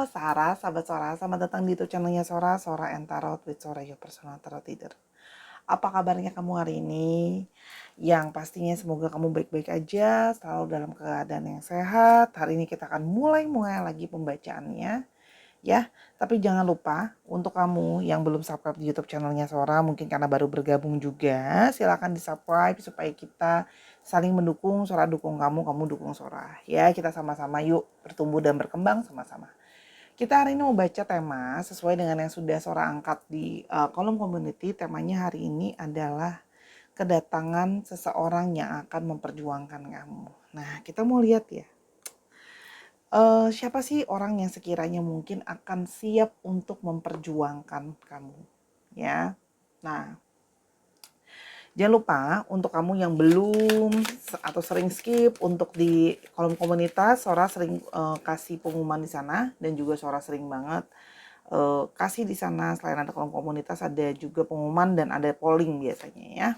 Sarah, sahabat Sora, selamat datang di YouTube channelnya Sora, Sora and Tarot with Sora, your personal tarot reader. Apa kabarnya kamu hari ini? Yang pastinya semoga kamu baik-baik aja, selalu dalam keadaan yang sehat. Hari ini kita akan mulai lagi pembacaannya. Ya, tapi jangan lupa untuk kamu yang belum subscribe di YouTube channelnya Sora, mungkin karena baru bergabung juga, silakan di subscribe supaya kita saling mendukung. Sora dukung kamu, kamu dukung Sora. Ya, kita sama-sama yuk bertumbuh dan berkembang sama-sama. Kita hari ini mau baca tema sesuai dengan yang sudah Sora angkat di kolom community. Temanya hari ini adalah kedatangan seseorang yang akan memperjuangkan kamu. Nah, kita mau lihat ya. Siapa sih orang yang sekiranya mungkin akan siap untuk memperjuangkan kamu, ya. Nah, jangan lupa untuk kamu yang belum atau sering skip untuk di kolom komunitas, Sora sering kasih pengumuman di sana dan juga Sora sering banget kasih di sana. Selain ada kolom komunitas, ada juga pengumuman dan ada polling biasanya ya.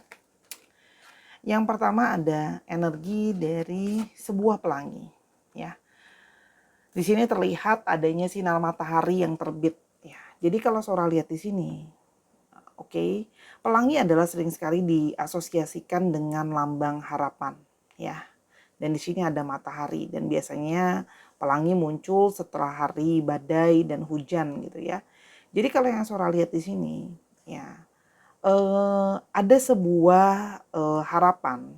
Yang pertama ada energi dari sebuah pelangi, ya. Di sini terlihat adanya sinar matahari yang terbit ya. Jadi kalau Sora lihat di sini, oke, pelangi adalah sering sekali diasosiasikan dengan lambang harapan ya. Dan di sini ada matahari dan biasanya pelangi muncul setelah hari badai dan hujan gitu ya. Jadi kalau yang Sora lihat di sini ya, ada sebuah harapan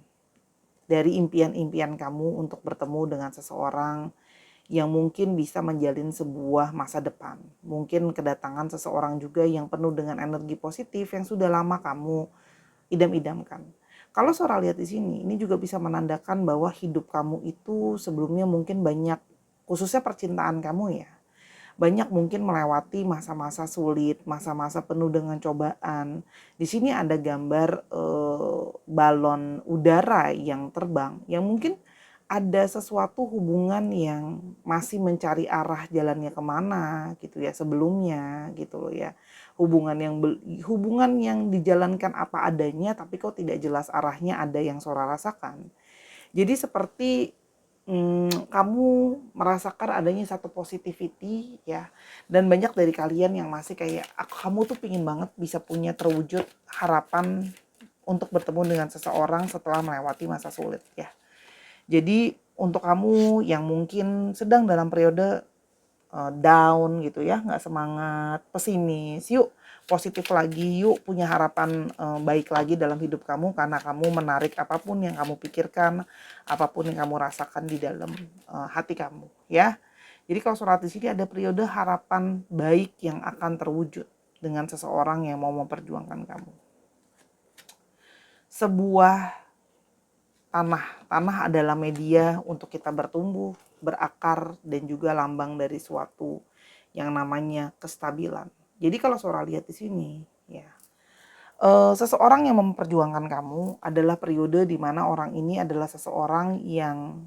dari impian-impian kamu untuk bertemu dengan seseorang yang mungkin bisa menjalin sebuah masa depan. Mungkin kedatangan seseorang juga yang penuh dengan energi positif yang sudah lama kamu idam-idamkan. Kalau Sora lihat di sini, ini juga bisa menandakan bahwa hidup kamu itu sebelumnya mungkin banyak, khususnya percintaan kamu ya, banyak mungkin melewati masa-masa sulit, masa-masa penuh dengan cobaan. Di sini ada gambar balon udara yang terbang, yang mungkin ada sesuatu hubungan yang masih mencari arah jalannya kemana gitu ya sebelumnya gitu loh ya. Hubungan yang dijalankan apa adanya tapi kok tidak jelas arahnya, ada yang Sora rasakan. Jadi seperti kamu merasakan adanya satu positivity ya, dan banyak dari kalian yang masih kayak kamu tuh pingin banget bisa punya terwujud harapan untuk bertemu dengan seseorang setelah melewati masa sulit ya. Jadi untuk kamu yang mungkin sedang dalam periode down gitu ya, nggak semangat, pesimis, yuk positif lagi, yuk punya harapan baik lagi dalam hidup kamu karena kamu menarik apapun yang kamu pikirkan, apapun yang kamu rasakan di dalam hati kamu ya. Jadi kalau surat di sini ada periode harapan baik yang akan terwujud dengan seseorang yang mau memperjuangkan kamu. Sebuah tanah adalah media untuk kita bertumbuh, berakar, dan juga lambang dari suatu yang namanya kestabilan. Jadi kalau Sora lihat di sini, ya, seseorang yang memperjuangkan kamu adalah periode di mana orang ini adalah seseorang yang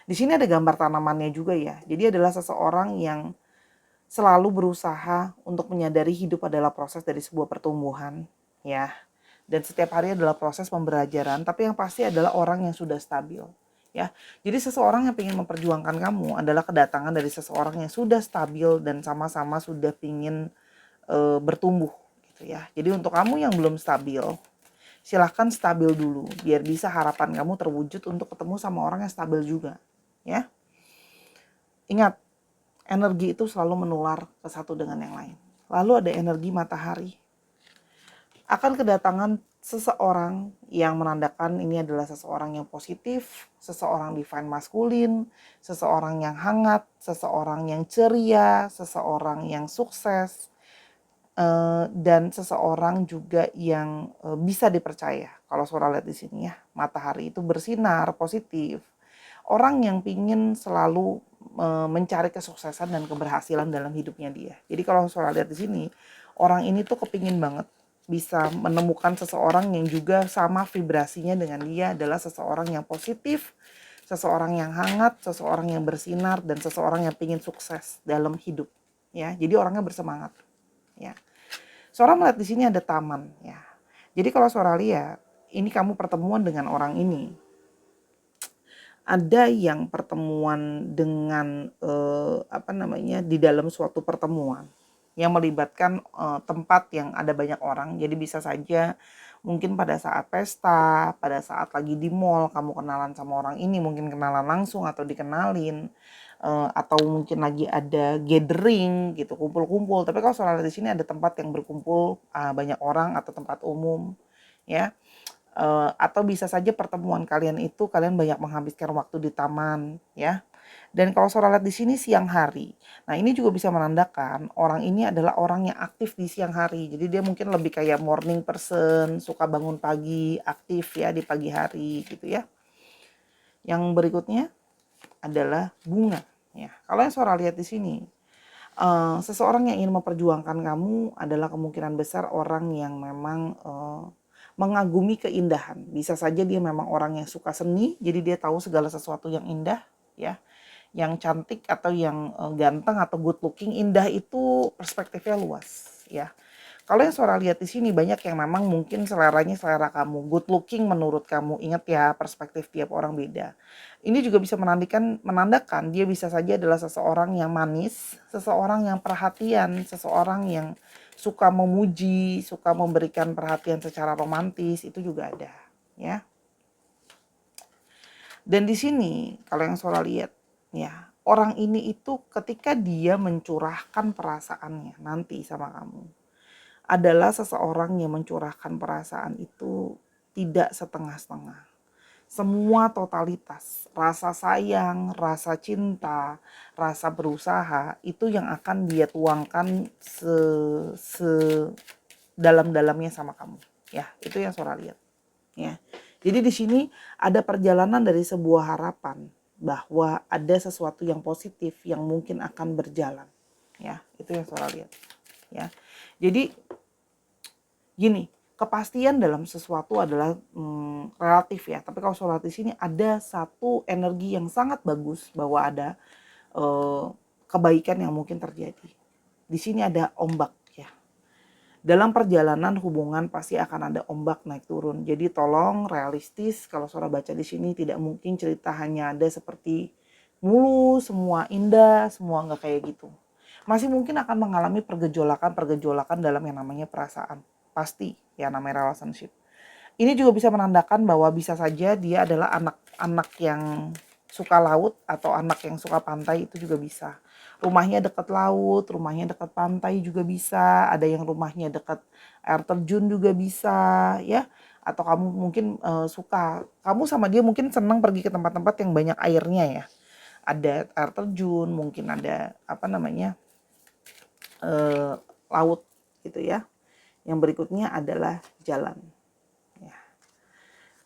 di sini ada gambar tanamannya juga ya. Jadi adalah seseorang yang selalu berusaha untuk menyadari hidup adalah proses dari sebuah pertumbuhan, ya. Dan setiap hari adalah proses pembelajaran, tapi yang pasti adalah orang yang sudah stabil, ya. Jadi seseorang yang ingin memperjuangkan kamu adalah kedatangan dari seseorang yang sudah stabil dan sama-sama sudah ingin bertumbuh gitu ya. Jadi untuk kamu yang belum stabil, silahkan stabil dulu biar bisa harapan kamu terwujud untuk ketemu sama orang yang stabil juga, ya. Ingat, energi itu selalu menular ke satu dengan yang lain. Lalu ada energi matahari. Akan kedatangan seseorang yang menandakan ini adalah seseorang yang positif, seseorang divine maskulin, seseorang yang hangat, seseorang yang ceria, seseorang yang sukses, dan seseorang juga yang bisa dipercaya. Kalau Sora lihat di sini ya, matahari itu bersinar positif. Orang yang pingin selalu mencari kesuksesan dan keberhasilan dalam hidupnya dia. Jadi kalau Sora lihat di sini, orang ini tuh kepingin banget bisa menemukan seseorang yang juga sama vibrasinya dengan dia, adalah seseorang yang positif, seseorang yang hangat, seseorang yang bersinar, dan seseorang yang pingin sukses dalam hidup. Ya, jadi orangnya bersemangat. Ya, Sora melihat di sini ada taman. Ya, jadi kalau Sora lihat, ini kamu pertemuan dengan orang ini Ada yang pertemuan dengan di dalam suatu pertemuan yang melibatkan tempat yang ada banyak orang. Jadi bisa saja mungkin pada saat pesta, pada saat lagi di mall kamu kenalan sama orang ini, mungkin kenalan langsung atau dikenalin, atau mungkin lagi ada gathering gitu, kumpul-kumpul. Tapi kalau soalnya di sini ada tempat yang berkumpul banyak orang atau tempat umum, ya. Atau bisa saja pertemuan kalian itu kalian banyak menghabiskan waktu di taman, ya. Dan kalau Saudara lihat di sini siang hari. Nah, ini juga bisa menandakan orang ini adalah orang yang aktif di siang hari. Jadi dia mungkin lebih kayak morning person, suka bangun pagi, aktif ya di pagi hari gitu ya. Yang berikutnya adalah bunga, ya. Kalau yang Saudara lihat di sini, seseorang yang ingin memperjuangkan kamu adalah kemungkinan besar orang yang memang mengagumi keindahan. Bisa saja dia memang orang yang suka seni, jadi dia tahu segala sesuatu yang indah, ya, yang cantik atau yang ganteng atau good looking. Indah itu perspektifnya luas, ya. Kalau yang Saudara lihat di sini banyak yang memang mungkin seleranya selera kamu, good looking menurut kamu. Ingat ya, perspektif tiap orang beda. Ini juga bisa menandakan dia bisa saja adalah seseorang yang manis, seseorang yang perhatian, seseorang yang suka memuji, suka memberikan perhatian secara romantis, itu juga ada, ya. Dan di sini kalau yang Saudara lihat, ya, orang ini itu ketika dia mencurahkan perasaannya nanti sama kamu, adalah seseorang yang mencurahkan perasaan itu tidak setengah-setengah. Semua totalitas, rasa sayang, rasa cinta, rasa berusaha, itu yang akan dia tuangkan dalam-dalamnya sama kamu. Ya, itu yang Saudara lihat. Ya. Jadi di sini ada perjalanan dari sebuah harapan bahwa ada sesuatu yang positif yang mungkin akan berjalan. Ya, itu yang Saudara lihat. Ya. Jadi gini, kepastian dalam sesuatu adalah relatif ya. Tapi kalau Saudara di sini ada satu energi yang sangat bagus bahwa ada kebaikan yang mungkin terjadi. Di sini ada ombak ya. Dalam perjalanan hubungan pasti akan ada ombak naik turun. Jadi tolong realistis, kalau Saudara baca di sini tidak mungkin cerita hanya ada seperti mulus, semua indah, semua nggak kayak gitu. Masih mungkin akan mengalami pergejolakan dalam yang namanya perasaan. Pasti ya namanya relationship. Ini juga bisa menandakan bahwa bisa saja dia adalah anak-anak yang suka laut atau anak yang suka pantai, itu juga bisa. Rumahnya dekat laut, rumahnya dekat pantai juga bisa. Ada yang rumahnya dekat air terjun juga bisa, ya. Atau kamu mungkin kamu sama dia mungkin senang pergi ke tempat-tempat yang banyak airnya ya. Ada air terjun, mungkin ada laut gitu ya. Yang berikutnya adalah jalan. Ya.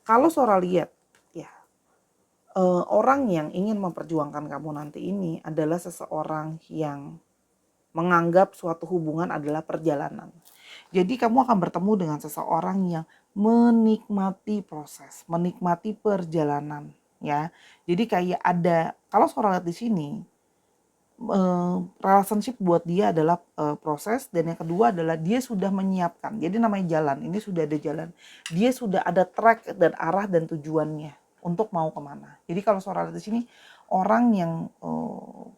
Kalau Saudara lihat, ya, orang yang ingin memperjuangkan kamu nanti ini adalah seseorang yang menganggap suatu hubungan adalah perjalanan. Jadi kamu akan bertemu dengan seseorang yang menikmati proses, menikmati perjalanan, ya. Jadi kayak ada, kalau Saudara lihat di sini, relationship buat dia adalah proses, dan yang kedua adalah dia sudah menyiapkan. Jadi namanya jalan, ini sudah ada jalan. Dia sudah ada track dan arah dan tujuannya untuk mau kemana. Jadi kalau Saudara lihat di sini orang yang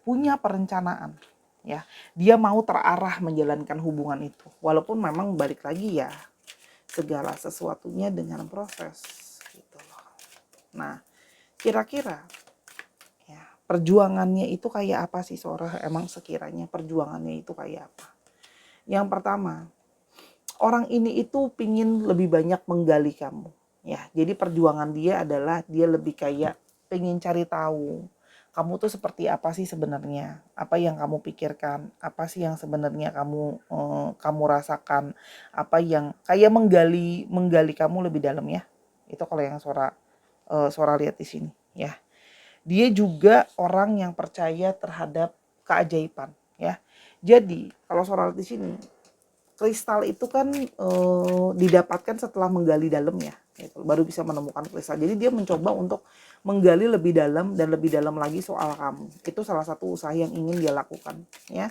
punya perencanaan, ya, dia mau terarah menjalankan hubungan itu. Walaupun memang balik lagi ya, segala sesuatunya dengan proses gitu loh. Nah, kira-kira perjuangannya itu kayak apa sih Saudara? Emang sekiranya perjuangannya itu kayak apa? Yang pertama, orang ini itu pingin lebih banyak menggali kamu. Ya, jadi perjuangan dia adalah dia lebih kayak pengen cari tahu kamu tuh seperti apa sih sebenarnya, apa yang kamu pikirkan, apa sih yang sebenarnya kamu rasakan, apa yang kayak menggali kamu lebih dalam ya. Itu kalau yang Saudara lihat di sini ya. Dia juga orang yang percaya terhadap keajaiban ya. Jadi kalau Saudara lihat di sini, kristal itu kan didapatkan setelah menggali dalam ya, gitu. Baru bisa menemukan kristal. Jadi dia mencoba untuk menggali lebih dalam dan lebih dalam lagi soal kamu. Itu salah satu usaha yang ingin dia lakukan ya.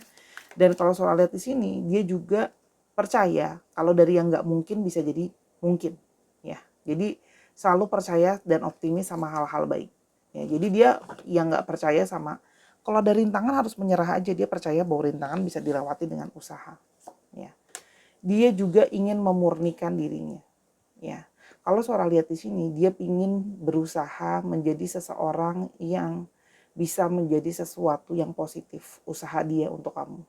Dan kalau Saudara lihat di sini, dia juga percaya kalau dari yang nggak mungkin bisa jadi mungkin ya. Jadi selalu percaya dan optimis sama hal-hal baik. Ya, jadi dia yang nggak percaya sama kalau ada rintangan harus menyerah aja, dia percaya bahwa rintangan bisa dilewati dengan usaha. Ya. Dia juga ingin memurnikan dirinya. Ya. Kalau Sora lihat di sini, dia ingin berusaha menjadi seseorang yang bisa menjadi sesuatu yang positif, usaha dia untuk kamu.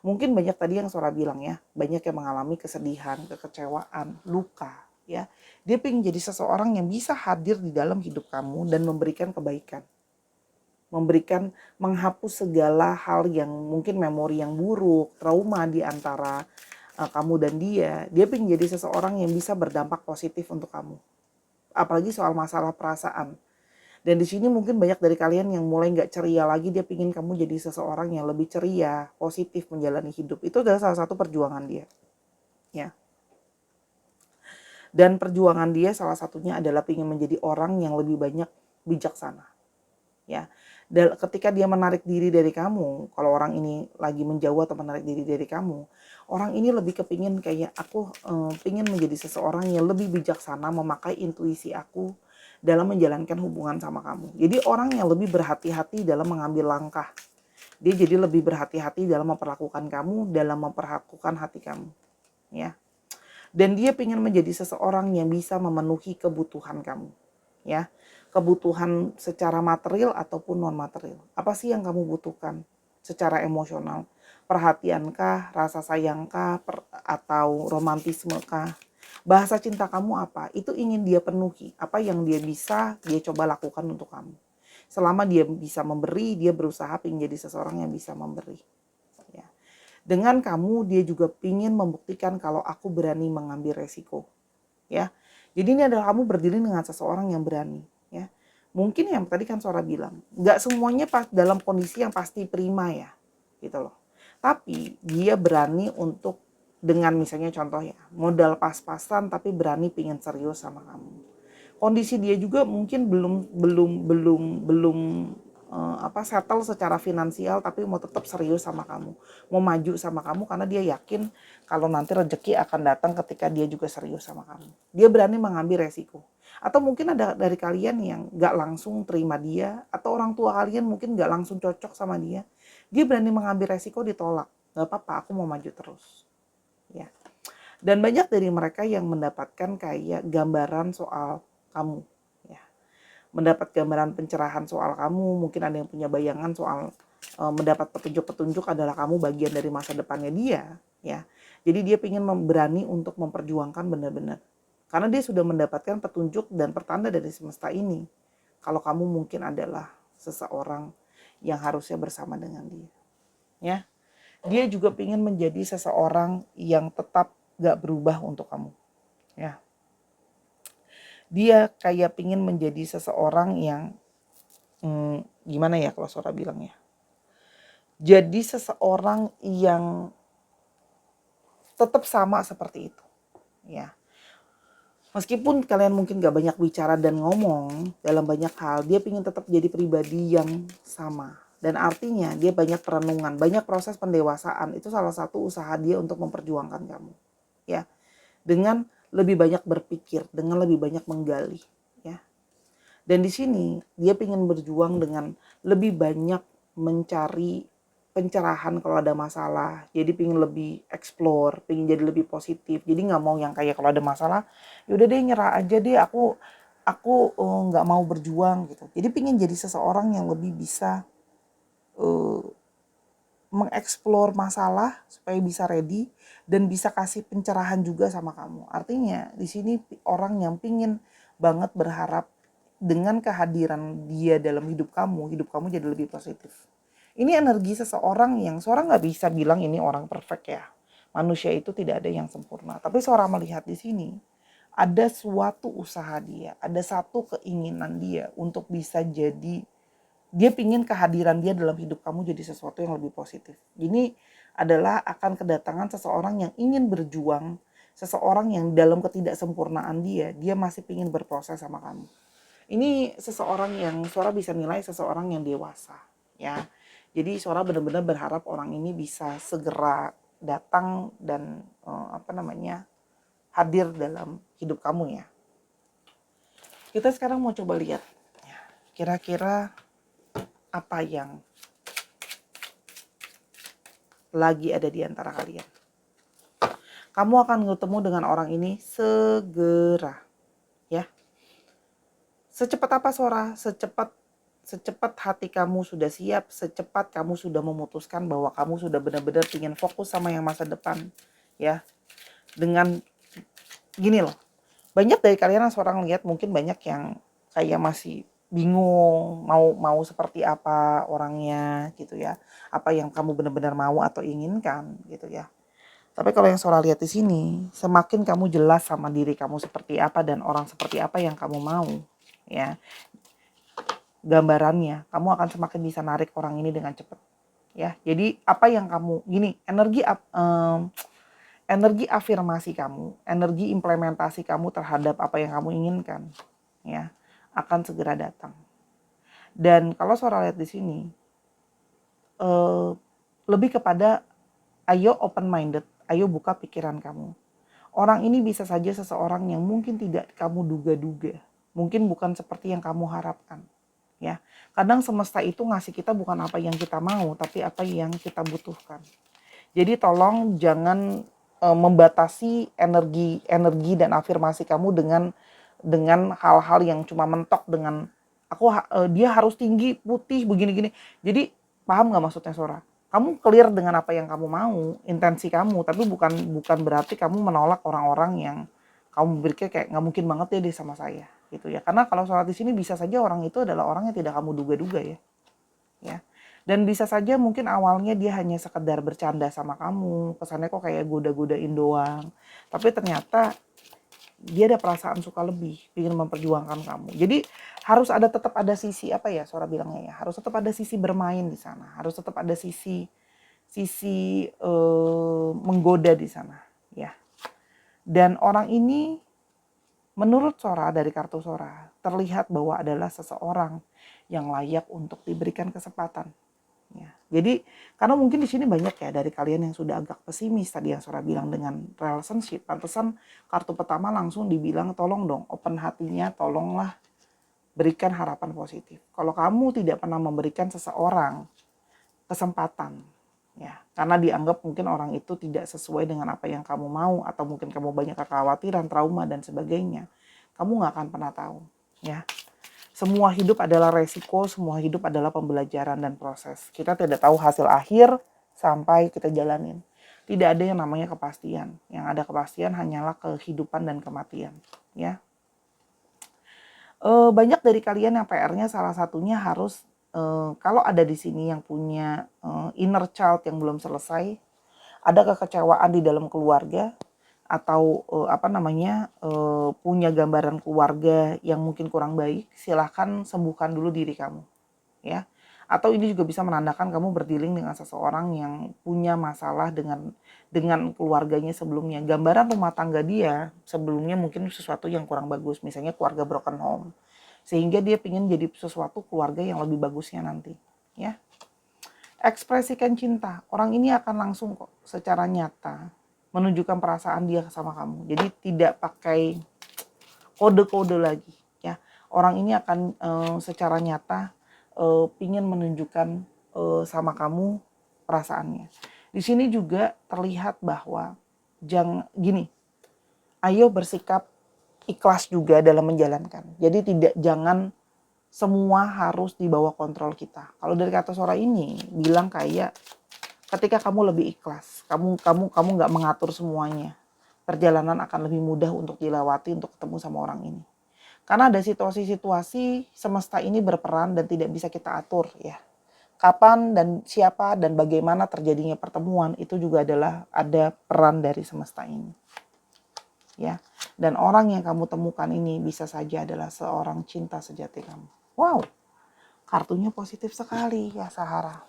Mungkin banyak tadi yang Sora bilang ya, banyak yang mengalami kesedihan, kekecewaan, luka, ya. Dia ingin jadi seseorang yang bisa hadir di dalam hidup kamu dan memberikan kebaikan. Menghapus segala hal yang mungkin memori yang buruk, trauma di antara kamu dan dia. Dia ingin jadi seseorang yang bisa berdampak positif untuk kamu. Apalagi soal masalah perasaan. Dan di sini mungkin banyak dari kalian yang mulai nggak ceria lagi, dia pingin kamu jadi seseorang yang lebih ceria, positif menjalani hidup. Itu adalah salah satu perjuangan dia. Ya. Dan perjuangan dia salah satunya adalah pingin menjadi orang yang lebih banyak bijaksana. Ya. Dan ketika dia menarik diri dari kamu, kalau orang ini lagi menjauh atau menarik diri dari kamu, orang ini lebih kepingin kayak aku pingin menjadi seseorang yang lebih bijaksana, memakai intuisi aku dalam menjalankan hubungan sama kamu. Jadi orang yang lebih berhati-hati dalam mengambil langkah. Dia jadi lebih berhati-hati dalam memperlakukan kamu, dalam memperlakukan hati kamu. Ya. Dan dia ingin menjadi seseorang yang bisa memenuhi kebutuhan kamu. Ya. Kebutuhan secara material ataupun non material. Apa sih yang kamu butuhkan secara emosional? Perhatiankah, rasa sayangkah, atau romantismekah? Bahasa cinta kamu apa? Itu ingin dia penuhi. Apa yang dia bisa, dia coba lakukan untuk kamu. Selama dia bisa memberi, dia berusaha ingin jadi seseorang yang bisa memberi. Ya. Dengan kamu, dia juga ingin membuktikan kalau aku berani mengambil resiko. Ya. Jadi ini adalah kamu berdiri dengan seseorang yang berani. Ya. Mungkin yang tadi kan Sora bilang, nggak semuanya pas dalam kondisi yang pasti prima ya. Gitu loh. Tapi dia berani untuk dengan misalnya contoh ya, modal pas-pasan tapi berani pingin serius sama kamu. Kondisi dia juga mungkin belum settle secara finansial tapi mau tetap serius sama kamu. Mau maju sama kamu karena dia yakin kalau nanti rezeki akan datang ketika dia juga serius sama kamu. Dia berani mengambil resiko. Atau mungkin ada dari kalian yang gak langsung terima dia, atau orang tua kalian mungkin gak langsung cocok sama dia. Dia berani mengambil resiko, ditolak. Gak apa-apa, aku mau maju terus. Ya. Dan banyak dari mereka yang mendapatkan kayak gambaran soal kamu. Ya. Mendapat gambaran pencerahan soal kamu, mungkin ada yang punya bayangan soal mendapat petunjuk-petunjuk adalah kamu bagian dari masa depannya dia. Ya. Jadi dia ingin berani untuk memperjuangkan benar-benar. Karena dia sudah mendapatkan petunjuk dan pertanda dari semesta ini. Kalau kamu mungkin adalah seseorang yang harusnya bersama dengan dia. Ya. Dia juga ingin menjadi seseorang yang tetap gak berubah untuk kamu. Ya. Dia kayak ingin menjadi seseorang yang gimana ya kalau Sora bilang ya. Jadi seseorang yang tetap sama seperti itu. Ya. Meskipun kalian mungkin gak banyak bicara dan ngomong dalam banyak hal, dia ingin tetap jadi pribadi yang sama. Dan artinya dia banyak perenungan, banyak proses pendewasaan. Itu salah satu usaha dia untuk memperjuangkan kamu. Ya. Dengan lebih banyak berpikir, dengan lebih banyak menggali. Ya. Dan di sini dia ingin berjuang dengan lebih banyak mencari pencerahan kalau ada masalah. Jadi pingin lebih explore, pingin jadi lebih positif. Jadi nggak mau yang kayak kalau ada masalah, yaudah deh nyerah aja deh, aku nggak mau berjuang gitu. Jadi pingin jadi seseorang yang lebih bisa mengeksplor masalah supaya bisa ready dan bisa kasih pencerahan juga sama kamu. Artinya di sini orang yang pingin banget berharap dengan kehadiran dia dalam hidup kamu jadi lebih positif. Ini energi seseorang yang seorang nggak bisa bilang ini orang perfect ya. Manusia itu tidak ada yang sempurna. Tapi seorang melihat di sini ada suatu usaha dia, ada satu keinginan dia untuk bisa jadi, dia pingin kehadiran dia dalam hidup kamu jadi sesuatu yang lebih positif. Ini adalah akan kedatangan seseorang yang ingin berjuang, seseorang yang dalam ketidaksempurnaan dia masih pingin berproses sama kamu. Ini seseorang yang Suara bisa nilai seseorang yang dewasa, ya. Jadi Suara benar-benar berharap orang ini bisa segera datang dan hadir dalam hidup kamu ya. Kita sekarang mau coba lihat, ya. Kira-kira apa yang lagi ada di antara kalian? Kamu akan ketemu dengan orang ini segera, ya. Secepat apa Sora? Secepat hati kamu sudah siap, secepat kamu sudah memutuskan bahwa kamu sudah benar-benar ingin fokus sama yang masa depan, ya. Dengan gini loh, banyak dari kalian yang seorang lihat mungkin banyak yang kayak masih bingung mau seperti apa orangnya gitu ya, apa yang kamu benar-benar mau atau inginkan gitu ya. Tapi kalau yang Sora lihat di sini, semakin kamu jelas sama diri kamu seperti apa dan orang seperti apa yang kamu mau, ya, gambarannya kamu akan semakin bisa narik orang ini dengan cepat, ya. Jadi apa yang kamu gini, energi afirmasi kamu, energi implementasi kamu terhadap apa yang kamu inginkan, ya, akan segera datang. Dan kalau Sora lihat di sini, lebih kepada ayo open minded, ayo buka pikiran kamu. Orang ini bisa saja seseorang yang mungkin tidak kamu duga-duga, mungkin bukan seperti yang kamu harapkan, ya. Kadang semesta itu ngasih kita bukan apa yang kita mau, tapi apa yang kita butuhkan. Jadi tolong jangan membatasi energi dan afirmasi kamu dengan hal-hal yang cuma mentok dengan dia harus tinggi, putih, begini-gini. Jadi paham nggak maksudnya Sora? Kamu clear dengan apa yang kamu mau, intensi kamu, tapi bukan berarti kamu menolak orang-orang yang kamu berpikir kayak nggak mungkin banget ya dia sama saya, gitu ya. Karena kalau Sora di sini bisa saja orang itu adalah orang yang tidak kamu duga-duga ya. Dan bisa saja mungkin awalnya dia hanya sekedar bercanda sama kamu, kesannya kok kayak goda-godain doang. Tapi ternyata dia ada perasaan suka lebih, ingin memperjuangkan kamu. Jadi harus tetap ada sisi apa ya Sora bilangnya ya, harus tetap ada sisi bermain di sana, harus tetap ada sisi menggoda di sana, ya. Dan orang ini menurut Sora dari kartu Sora terlihat bahwa adalah seseorang yang layak untuk diberikan kesempatan. Ya. Jadi karena mungkin di sini banyak ya dari kalian yang sudah agak pesimis tadi yang Sora bilang dengan relationship, pantesan kartu pertama langsung dibilang tolong dong open hatinya, tolonglah berikan harapan positif. Kalau kamu tidak pernah memberikan seseorang kesempatan, ya karena dianggap mungkin orang itu tidak sesuai dengan apa yang kamu mau atau mungkin kamu banyak kekhawatiran, trauma dan sebagainya, kamu nggak akan pernah tahu, ya. Semua hidup adalah resiko, semua hidup adalah pembelajaran dan proses. Kita tidak tahu hasil akhir sampai kita jalanin. Tidak ada yang namanya kepastian. Yang ada kepastian hanyalah kehidupan dan kematian. Ya. Banyak dari kalian yang PR-nya salah satunya harus, kalau ada di sini yang punya inner child yang belum selesai, ada kekecewaan di dalam keluarga, atau punya gambaran keluarga yang mungkin kurang baik, silahkan sembuhkan dulu diri kamu, ya. Atau ini juga bisa menandakan kamu berdealing dengan seseorang yang punya masalah dengan keluarganya sebelumnya. Gambaran rumah tangga dia sebelumnya mungkin sesuatu yang kurang bagus, misalnya keluarga broken home, sehingga dia ingin jadi sesuatu keluarga yang lebih bagusnya nanti, ya. Ekspresikan cinta, orang ini akan langsung kok secara nyata menunjukkan perasaan dia sama kamu. Jadi tidak pakai kode-kode lagi, ya. Orang ini akan secara nyata ingin menunjukkan sama kamu perasaannya. Di sini juga terlihat bahwa ayo bersikap ikhlas juga dalam menjalankan. Jadi jangan semua harus di bawah kontrol kita. Kalau dari kata Sora ini bilang kayak ketika kamu lebih ikhlas, kamu nggak mengatur semuanya, perjalanan akan lebih mudah untuk dilewati untuk ketemu sama orang ini. Karena ada situasi-situasi semesta ini berperan dan tidak bisa kita atur, ya. Kapan dan siapa dan bagaimana terjadinya pertemuan itu juga ada peran dari semesta ini, ya. Dan orang yang kamu temukan ini bisa saja adalah seorang cinta sejati kamu. Wow, kartunya positif sekali ya Sahara.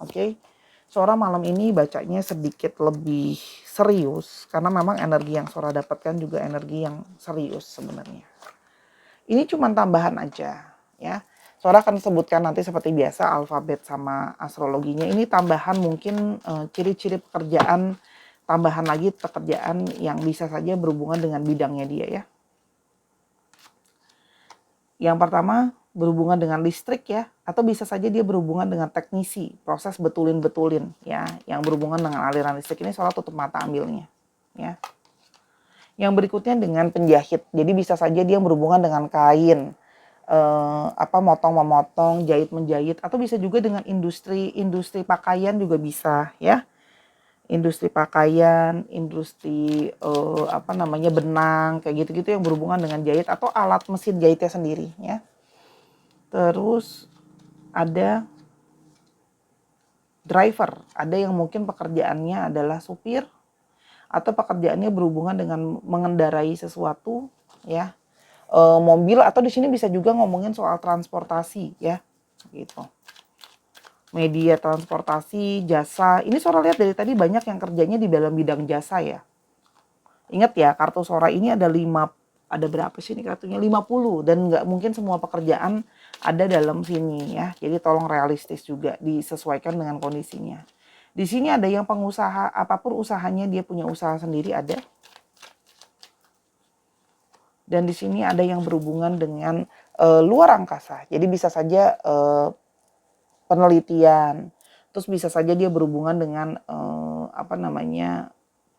Oke. Sora malam ini bacanya sedikit lebih serius karena memang energi yang Sora dapatkan juga energi yang serius sebenarnya. Ini cuma tambahan aja, ya. Sora akan sebutkan nanti seperti biasa alfabet sama astrologinya. Ini tambahan mungkin ciri-ciri pekerjaan, tambahan lagi pekerjaan yang bisa saja berhubungan dengan bidangnya dia, ya. Yang pertama, berhubungan dengan listrik ya, atau bisa saja dia berhubungan dengan teknisi, proses betulin-betulin ya, yang berhubungan dengan aliran listrik. Ini Sora tutup mata ambilnya ya. Yang berikutnya dengan penjahit. Jadi bisa saja dia berhubungan dengan kain, motong-memotong, jahit-menjahit, atau bisa juga dengan industri pakaian juga bisa ya. Industri pakaian, industri benang, kayak gitu-gitu yang berhubungan dengan jahit atau alat mesin jahitnya sendiri ya. Terus ada driver, ada yang mungkin pekerjaannya adalah supir atau pekerjaannya berhubungan dengan mengendarai sesuatu ya. Mobil, atau di sini bisa juga ngomongin soal transportasi ya gitu. Media transportasi, jasa. Ini Sora lihat dari tadi banyak yang kerjanya di dalam bidang jasa ya. Ingat ya, kartu Sora ini ada berapa sih ini kartunya? 50, dan nggak mungkin semua pekerjaan ada dalam sini ya. Jadi tolong realistis juga, disesuaikan dengan kondisinya. Di sini ada yang pengusaha, apapun usahanya dia punya usaha sendiri ada. Dan di sini ada yang berhubungan dengan luar angkasa. Jadi bisa saja penelitian. Terus bisa saja dia berhubungan dengan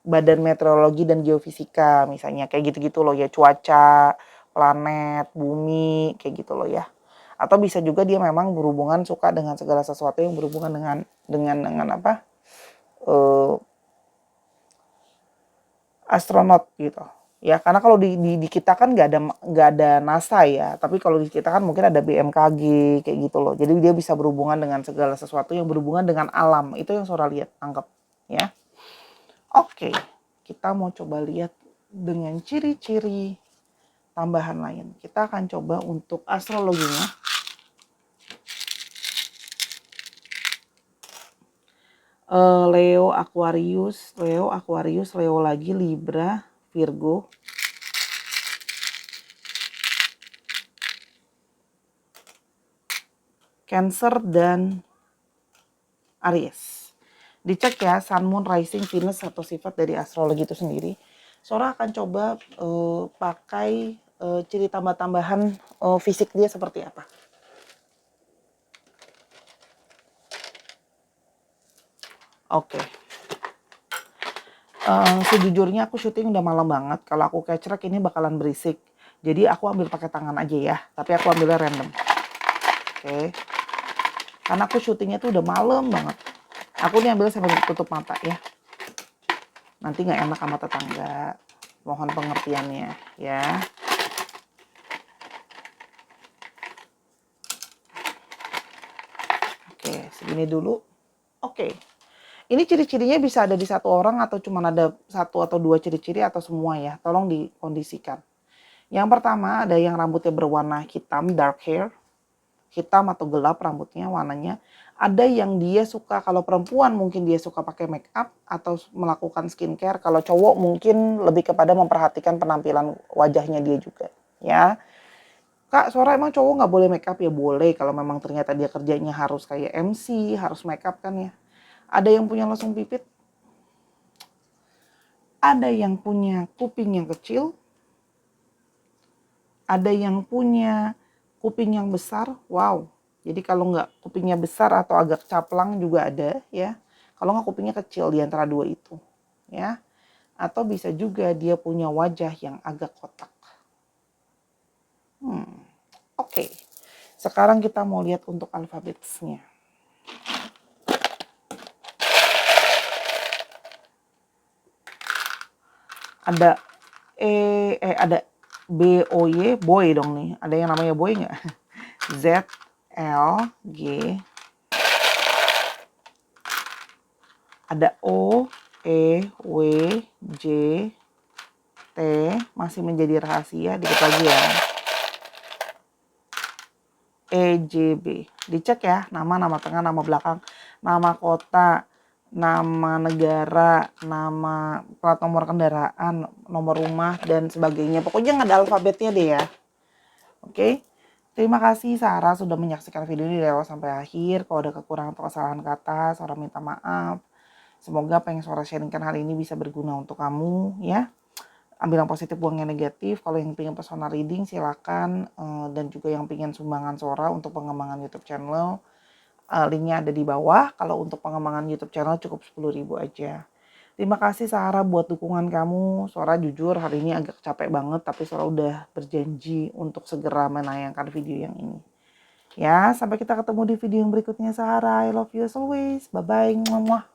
Badan Meteorologi dan Geofisika misalnya, kayak gitu-gitu loh ya, cuaca, planet, bumi, kayak gitu loh ya. Atau bisa juga dia memang berhubungan suka dengan segala sesuatu yang berhubungan dengan astronot gitu. Ya, karena kalau di kita kan nggak ada NASA ya, tapi kalau di kita kan mungkin ada BMKG kayak gitu loh. Jadi dia bisa berhubungan dengan segala sesuatu yang berhubungan dengan alam. Itu yang Sora lihat, tangkap ya. Oke, kita mau coba lihat dengan ciri-ciri tambahan lain. Kita akan coba untuk astrologinya. Leo, Aquarius, Leo lagi, Libra, Virgo, Cancer, dan Aries. Dicek ya Sun, Moon, Rising, Venus atau sifat dari astrologi itu sendiri. Sora akan coba pakai ciri tambah-tambahan fisik dia seperti apa. Oke. Sejujurnya aku syuting udah malam banget. Kalau aku kecrek ini bakalan berisik. Jadi aku ambil pakai tangan aja ya. Tapi aku ambilnya random. Oke. Karena aku syutingnya tuh udah malam banget. Aku nih ambil sambil tutup mata ya. Nanti nggak enak sama tetangga. Mohon pengertiannya ya. Oke, segini dulu. Oke. Ini ciri-cirinya bisa ada di satu orang atau cuma ada satu atau dua ciri-ciri atau semua ya. Tolong dikondisikan. Yang pertama ada yang rambutnya berwarna hitam, dark hair. Hitam atau gelap rambutnya warnanya. Ada yang dia suka, kalau perempuan mungkin dia suka pakai make up atau melakukan skincare. Kalau cowok mungkin lebih kepada memperhatikan penampilan wajahnya dia juga ya. Kak, Sora emang cowok nggak boleh make up? Ya boleh, kalau memang ternyata dia kerjanya harus kayak MC, harus make up kan ya. Ada yang punya lesung pipit, ada yang punya kuping yang kecil, ada yang punya kuping yang besar. Wow, jadi kalau nggak kupingnya besar atau agak caplang juga ada ya. Kalau nggak kupingnya kecil, di antara dua itu ya. Atau bisa juga dia punya wajah yang agak kotak. Oke. Sekarang kita mau lihat untuk alfabetnya. Ada ada B O Y, boy dong nih. Ada yang namanya boy nggak? Z L G. Ada O E W J T, masih menjadi rahasia, dikit lagi ya. E J B. Dicek ya, nama tengah, nama belakang, nama kota, nama negara, nama plat nomor kendaraan, nomor rumah, dan sebagainya. Pokoknya nggak ada alfabetnya deh ya. Oke. Terima kasih Sarah sudah menyaksikan video ini dari awal sampai akhir. Kalau ada kekurangan atau kesalahan kata, Sarah minta maaf. Semoga apa yang Sarah sharingkan hari ini bisa berguna untuk kamu ya. ambil yang positif, buang yang negatif. Kalau yang pengen personal reading silakan, dan juga yang pengen sumbangan suara untuk pengembangan YouTube channel, linknya ada di bawah. Kalau untuk pengembangan YouTube channel cukup 10.000 aja. Terima kasih Sarah buat dukungan kamu. Suara jujur hari ini agak capek banget, tapi Suara udah berjanji untuk segera menayangkan video yang ini. Ya, sampai kita ketemu di video yang berikutnya Sarah. I love you as always. Bye-bye.